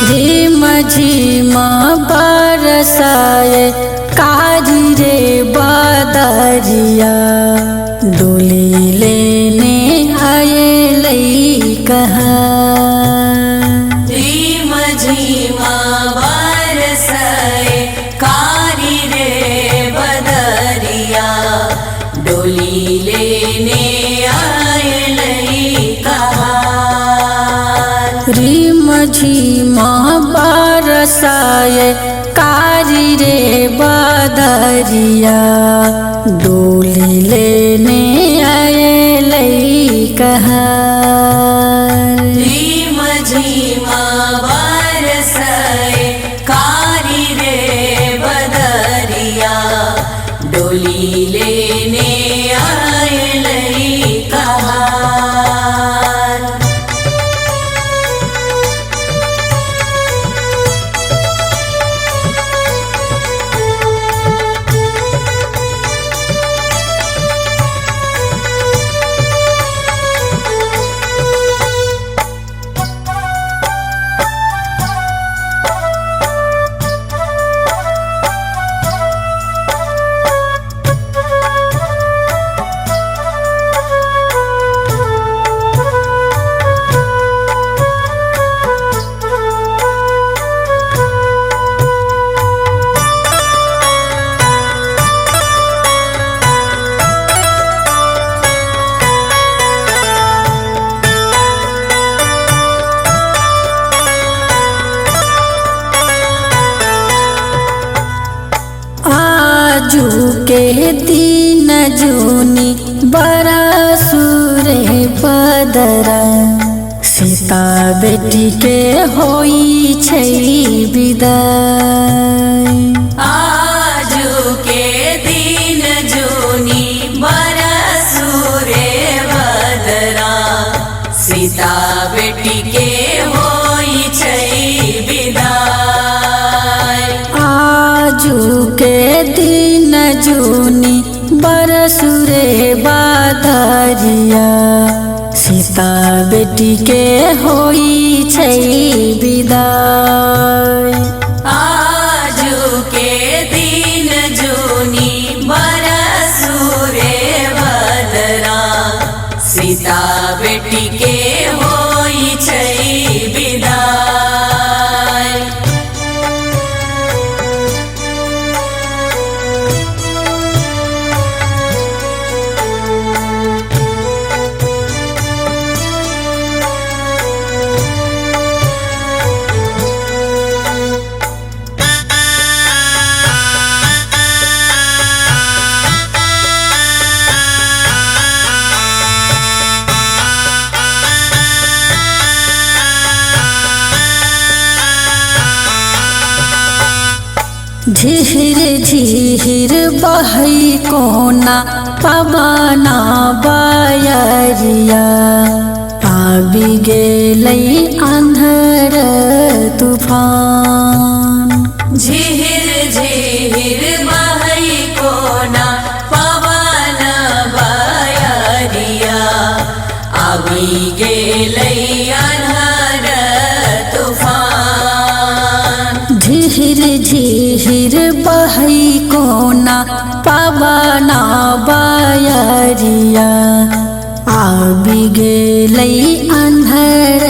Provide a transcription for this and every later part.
झिम झिम बरसाए कारी रे बदरिया डोली लेने आए लई कहा। झिम झिम बरसाए कारी रे बदरिया डोली लेने आए लई कहा। झिम झिम बरसाए कारी रे बदरिया डोली लेने आए लई कहा। झिम झिम बरसाए कारी रे बदरिया डोली लेने आए लई कहा। आजू के दिन जूनी बरसुरे बदरा सीता बेटी के होई छै विदाई। आजू के दिन जूनी बरसुरे बदरा सीता बेटी के होई छै विदाई। आजू के दिन जूनी बरसुरे बदरिया सीता बेटी के होई छै विदाई। आजू के दिन जूनी बरसुरे बदरा सीता बेटी के होई छै विदाई। झिहिर झिहिर बहई कोना पवना बयरिया आबि गेलै आंधर तूफान। झिहिर झिहिर बहई कोना पवन बयरिया आबि गेलै आंधर तूफान। झिहिर झिहिर बहई कोना पवना बयरिया आबि गेलै आंधर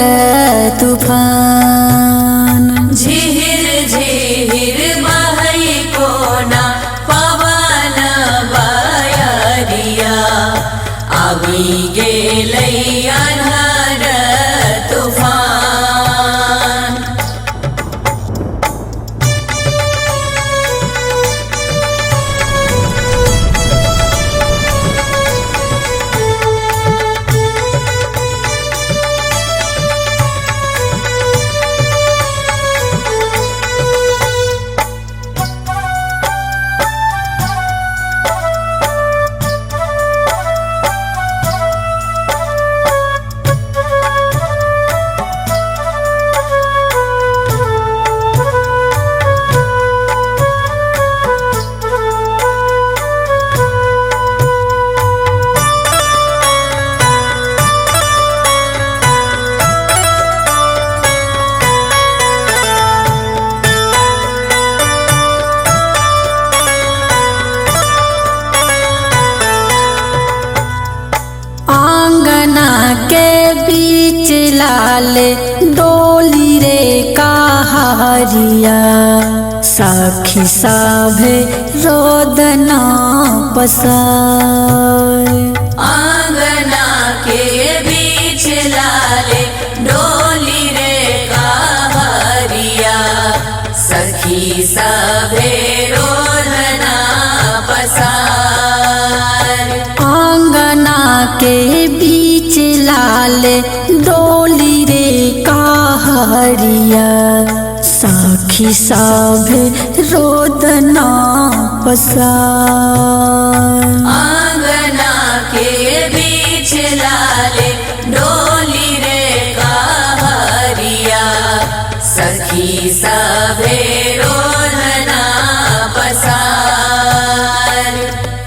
तूफान। झिहिर झिहिर बहई कोना पवन बयरिया आबि गेलै आंधर तूफान। लाले डोली रे कहरिया सखी सभे रोदना पसार आंगना के बीच लाले डोली रे कहरिया सखी सभे रोदना पसार आंगना के बीच लाले डोली रे कहरिया सखी सभे रोदना पसार आंगना के बीच लाले डोली रे कहरिया सखी सभे